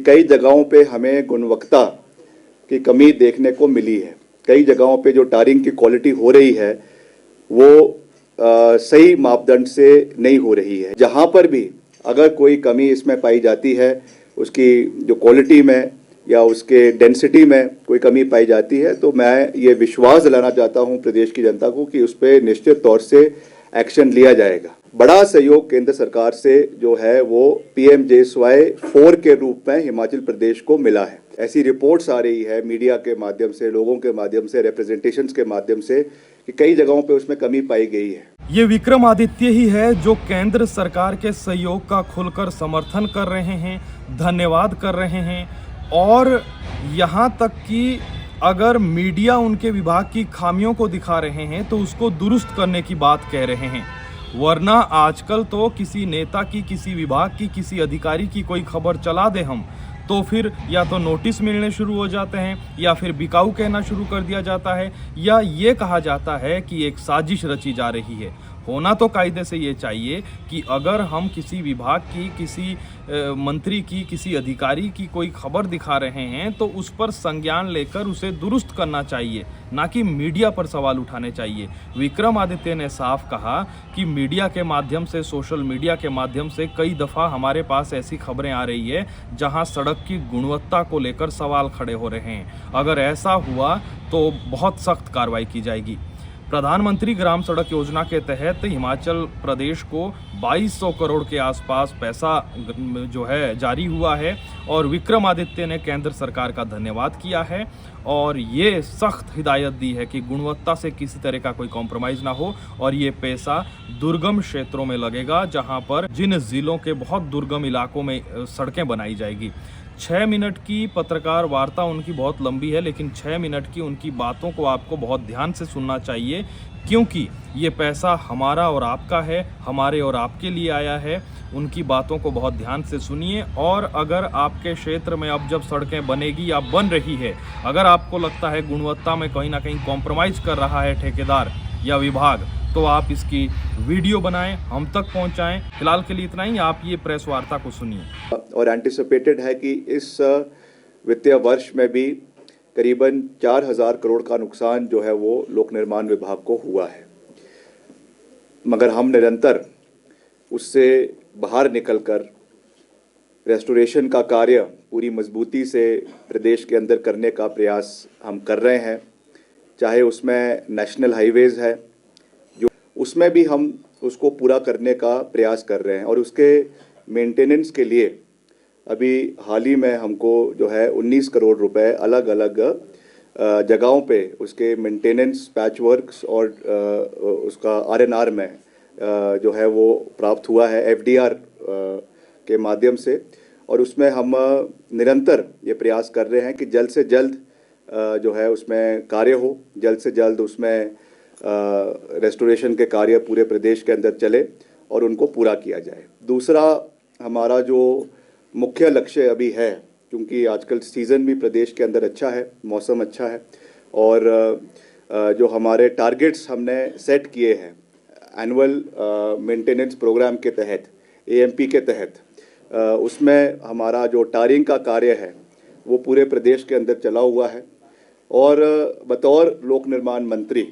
कई जगहों पे हमें गुणवत्ता की कमी देखने को मिली है। कई जगहों पे जो टारिंग की क्वालिटी हो रही है वो सही मापदंड से नहीं हो रही है। जहाँ पर भी अगर कोई कमी इसमें पाई जाती है, उसकी जो क्वालिटी में या उसके डेंसिटी में कोई कमी पाई जाती है, तो मैं ये विश्वास दिलाना चाहता हूँ प्रदेश की जनता को कि उस पर निश्चित तौर से एक्शन लिया जाएगा। बड़ा सहयोग केंद्र सरकार से जो है वो PMJSY 4 के रूप में हिमाचल प्रदेश को मिला है। ऐसी रिपोर्ट्स आ रही है मीडिया के माध्यम से, लोगों के माध्यम से, रिप्रेजेंटेशंस के माध्यम से कि कई जगहों पे उसमें कमी पाई गई है। ये विक्रमादित्य ही है जो केंद्र सरकार के सहयोग का खुलकर समर्थन कर रहे हैं, धन्यवाद कर रहे हैं और यहाँ तक कि अगर मीडिया उनके विभाग की खामियों को दिखा रहे हैं तो उसको दुरुस्त करने की बात कह रहे हैं। वरना आजकल तो किसी नेता की, किसी विभाग की, किसी अधिकारी की कोई खबर चला दे हम तो फिर या तो नोटिस मिलने शुरू हो जाते हैं या फिर बिकाऊ कहना शुरू कर दिया जाता है या ये कहा जाता है कि एक साजिश रची जा रही है। होना तो कायदे से ये चाहिए कि अगर हम किसी विभाग की, किसी मंत्री की, किसी अधिकारी की कोई खबर दिखा रहे हैं तो उस पर संज्ञान लेकर उसे दुरुस्त करना चाहिए, ना कि मीडिया पर सवाल उठाने चाहिए। विक्रमादित्य ने साफ कहा कि मीडिया के माध्यम से, सोशल मीडिया के माध्यम से कई दफ़ा हमारे पास ऐसी खबरें आ रही है जहां सड़क की गुणवत्ता को लेकर सवाल खड़े हो रहे हैं। अगर ऐसा हुआ तो बहुत सख्त कार्रवाई की जाएगी। प्रधानमंत्री ग्राम सड़क योजना के तहत हिमाचल प्रदेश को 2200 करोड़ के आसपास पैसा जो है जारी हुआ है और विक्रमादित्य ने केंद्र सरकार का धन्यवाद किया है और ये सख्त हिदायत दी है कि गुणवत्ता से किसी तरह का कोई कॉम्प्रोमाइज़ ना हो और ये पैसा दुर्गम क्षेत्रों में लगेगा जहां पर जिन जिलों के बहुत दुर्गम इलाकों में सड़कें बनाई जाएगी। 6 मिनट की पत्रकार वार्ता उनकी बहुत लंबी है, लेकिन 6 मिनट की उनकी बातों को आपको बहुत ध्यान से सुनना चाहिए क्योंकि ये पैसा हमारा और आपका है, हमारे और आपके लिए आया है। उनकी बातों को बहुत ध्यान से सुनिए और अगर आपके क्षेत्र में अब जब सड़कें बनेगी या बन रही है, अगर आपको लगता है गुणवत्ता में कहीं ना कहीं कॉम्प्रोमाइज़ कर रहा है ठेकेदार या विभाग, तो आप इसकी वीडियो बनाएं, हम तक पहुंचाएं। फिलहाल के लिए इतना ही, आप ये प्रेस वार्ता को सुनिए। और एंटिसिपेटेड है कि इस वित्तीय वर्ष में भी करीबन 4000 करोड़ का नुकसान जो है वो लोक निर्माण विभाग को हुआ है, मगर हम निरंतर उससे बाहर निकलकर रेस्टोरेशन का कार्य पूरी मजबूती से प्रदेश के अंदर करने का प्रयास हम कर रहे हैं। चाहे उसमें नेशनल हाईवेज़ है, जो उसमें भी हम उसको पूरा करने का प्रयास कर रहे हैं और उसके मेंटेनेंस के लिए अभी हाल ही में हमको जो है 19 करोड़ रुपए अलग अलग जगहों पे उसके मेंटेनेंस, पैच वर्क्स और उसका RNR में जो है वो प्राप्त हुआ है FDR के माध्यम से। और उसमें हम निरंतर ये प्रयास कर रहे हैं कि जल्द से जल्द जो है उसमें कार्य हो, जल्द से जल्द उसमें रेस्टोरेशन के कार्य पूरे प्रदेश के अंदर चले और उनको पूरा किया जाए। दूसरा हमारा जो मुख्य लक्ष्य अभी है, क्योंकि आजकल सीज़न भी प्रदेश के अंदर अच्छा है, मौसम अच्छा है और जो हमारे टारगेट्स हमने सेट किए हैं एनुअल मेंटेनेंस प्रोग्राम के तहत, AMP के तहत, उसमें हमारा जो टारिंग का कार्य है वो पूरे प्रदेश के अंदर चला हुआ है। और बतौर लोक निर्माण मंत्री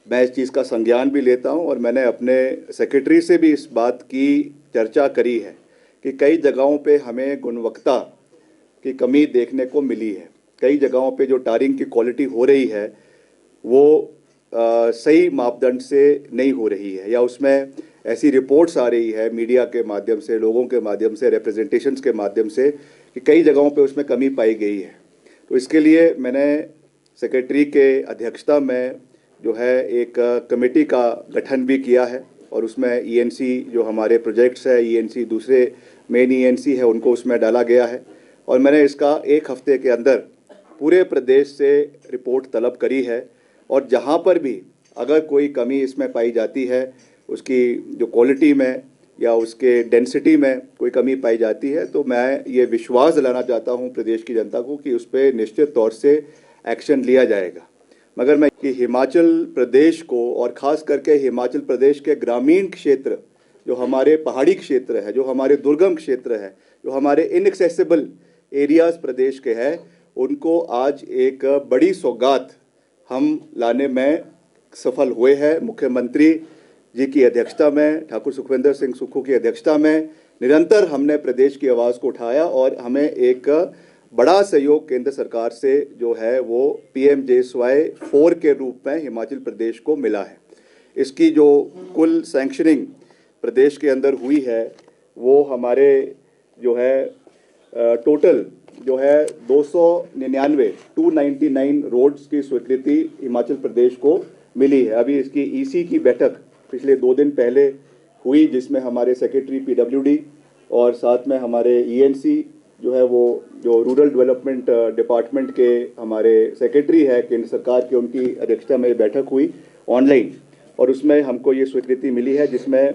मैं इस चीज़ का संज्ञान भी लेता हूं और मैंने अपने सेक्रेटरी से भी इस बात की चर्चा करी है कि कई जगहों पे हमें गुणवत्ता की कमी देखने को मिली है। कई जगहों पे जो टारिंग की क्वालिटी हो रही है वो सही मापदंड से नहीं हो रही है या उसमें ऐसी रिपोर्ट्स आ रही है मीडिया के माध्यम से, लोगों के माध्यम से, रिप्रेजेंटेशंस के माध्यम से कि कई जगहों पे उसमें कमी पाई गई है। तो इसके लिए मैंने सेक्रेटरी के अध्यक्षता में जो है एक कमेटी का गठन भी किया है और उसमें ENC जो हमारे प्रोजेक्ट्स है, ENC दूसरे मेन ENC है, उनको उसमें डाला गया है और मैंने इसका 1 हफ्ते के अंदर पूरे प्रदेश से रिपोर्ट तलब करी है और जहां पर भी अगर कोई कमी इसमें पाई जाती है, उसकी जो क्वालिटी में या उसके डेंसिटी में कोई कमी पाई जाती है, तो मैं ये विश्वास दिलाना चाहता हूं प्रदेश की जनता को कि उस पर निश्चित तौर से एक्शन लिया जाएगा। मगर मैं कि हिमाचल प्रदेश को और ख़ास करके हिमाचल प्रदेश के ग्रामीण क्षेत्र, जो हमारे पहाड़ी क्षेत्र है, जो हमारे दुर्गम क्षेत्र है, जो हमारे इनएक्सेसिबल एरियाज़ प्रदेश के हैं, उनको आज एक बड़ी सौगात हम लाने में सफल हुए हैं। मुख्यमंत्री जी की अध्यक्षता में, ठाकुर सुखविंदर सिंह सुक्खू की अध्यक्षता में निरंतर हमने प्रदेश की आवाज़ को उठाया और हमें एक बड़ा सहयोग केंद्र सरकार से जो है वो PMJSY 4 के रूप में हिमाचल प्रदेश को मिला है। इसकी जो कुल सैंक्शनिंग प्रदेश के अंदर हुई है वो हमारे जो है टोटल जो है 299 रोड्स की स्वीकृति हिमाचल प्रदेश को मिली है। अभी इसकी EC की बैठक पिछले 2 दिन पहले हुई, जिसमें हमारे सेक्रेटरी PWD और साथ में हमारे ENC जो है वो जो रूरल डेवलपमेंट डिपार्टमेंट के हमारे सेक्रेटरी है केंद्र सरकार के, उनकी अध्यक्षता में बैठक हुई ऑनलाइन, और उसमें हमको ये स्वीकृति मिली है, जिसमें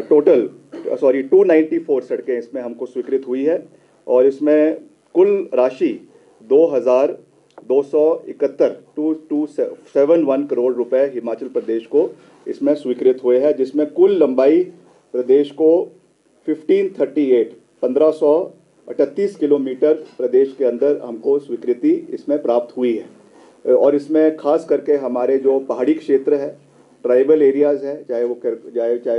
टोटल 294 सड़कें इसमें हमको स्वीकृत हुई है और इसमें कुल राशि 2,271 करोड़ रुपए हिमाचल प्रदेश को इसमें स्वीकृत हुए हैं, जिसमें कुल लंबाई प्रदेश को 1538 किलोमीटर प्रदेश के अंदर हमको स्वीकृति इसमें प्राप्त हुई है। और इसमें खास करके हमारे जो पहाड़ी क्षेत्र है, ट्राइबल एरियाज़ है, चाहे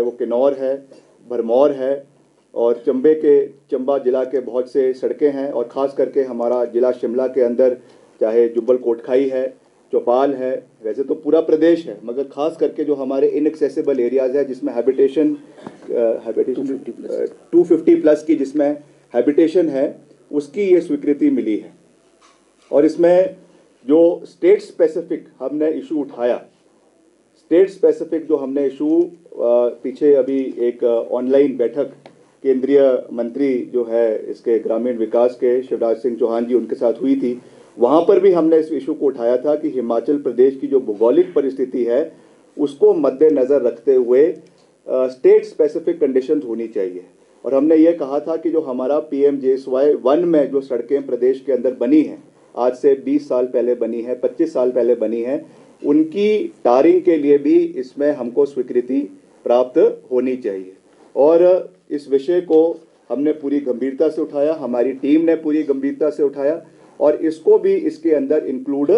वो किन्नौर है, भरमौर है और चंबा जिला के बहुत से सड़कें हैं, और ख़ास करके हमारा ज़िला शिमला के अंदर चाहे जुब्बल कोटखाई है, चौपाल है, वैसे तो पूरा प्रदेश है, मगर ख़ास करके जो हमारे इनएक्सेसिबल एरियाज़ है जिसमें हैबिटेशन 250 प्लस की जिसमें हैबिटेशन है, उसकी ये स्वीकृति मिली है। और इसमें जो स्टेट स्पेसिफिक हमने इशू उठाया, स्टेट स्पेसिफिक जो हमने इशू पीछे अभी एक ऑनलाइन बैठक केंद्रीय मंत्री जो है इसके ग्रामीण विकास के शिवराज सिंह चौहान जी उनके साथ हुई थी, वहाँ पर भी हमने इस इशू को उठाया था कि हिमाचल प्रदेश की जो भौगोलिक परिस्थिति है उसको मद्देनज़र रखते हुए स्टेट स्पेसिफिक कंडीशंस होनी चाहिए। और हमने ये कहा था कि जो हमारा PMJSY 1 में जो सड़कें प्रदेश के अंदर बनी हैं, आज से 20 साल पहले बनी है, 25 साल पहले बनी है, उनकी टारिंग के लिए भी इसमें हमको स्वीकृति प्राप्त होनी चाहिए। और इस विषय को हमने पूरी गंभीरता से उठाया, हमारी टीम ने पूरी गंभीरता से उठाया और इसको भी इसके अंदर इंक्लूड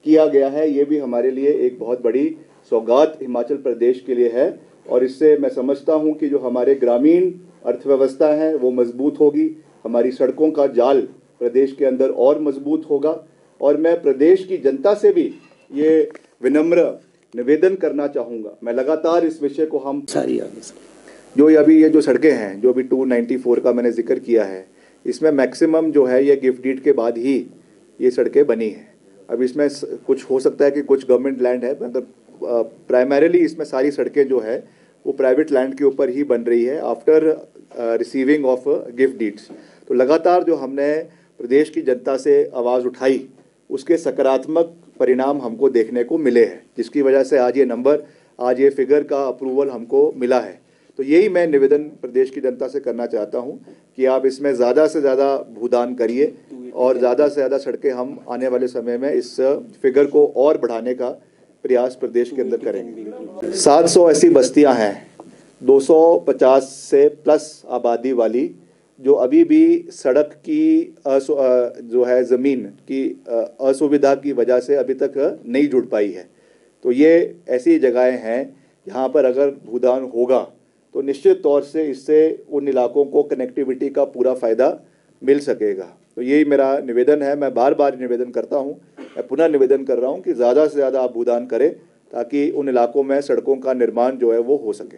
किया गया है। ये भी हमारे लिए एक बहुत बड़ी सौगात हिमाचल प्रदेश के लिए है और इससे मैं समझता हूँ कि जो हमारे ग्रामीण अर्थव्यवस्था है वो मजबूत होगी, हमारी सड़कों का जाल प्रदेश के अंदर और मजबूत होगा। और मैं प्रदेश की जनता से भी ये विनम्र निवेदन करना चाहूँगा, मैं लगातार इस विषय को हम जो अभी ये जो सड़कें हैं, जो अभी 294 का मैंने जिक्र किया है, इसमें मैक्सिमम जो है ये गिफ्ट डीड के बाद ही ये सड़कें बनी हैं। अब इसमें कुछ हो सकता है कि कुछ गवर्नमेंट लैंड है, मतलब प्राइमरीली इसमें सारी सड़कें जो है वो प्राइवेट लैंड के ऊपर ही बन रही है after receiving of gift deeds. तो लगातार जो हमने प्रदेश की जनता से आवाज़ उठाई उसके सकारात्मक परिणाम हमको देखने को मिले हैं, जिसकी वजह से आज ये नंबर, आज ये फिगर का अप्रूवल हमको मिला है। तो यही मैं निवेदन प्रदेश की जनता से करना चाहता हूं कि आप इसमें ज़्यादा से ज़्यादा भूदान करिए और ज़्यादा से ज़्यादा सड़कें हम आने वाले समय में इस फिगर को और बढ़ाने का प्रयास प्रदेश के अंदर करेंगे। 700 ऐसी बस्तियां हैं, 250 से प्लस आबादी वाली, जो अभी भी सड़क की जो है ज़मीन की असुविधा की वजह से अभी तक नहीं जुड़ पाई है। तो ये ऐसी जगहें हैं जहाँ पर अगर भूदान होगा तो निश्चित तौर से इससे उन इलाकों को कनेक्टिविटी का पूरा फ़ायदा मिल सकेगा। तो यही मेरा निवेदन है। मैं बार बार निवेदन करता हूँ, मैं पुनः निवेदन कर रहा हूँ कि ज़्यादा से ज़्यादा आप भूदान करें ताकि उन इलाकों में सड़कों का निर्माण जो है वो हो सके।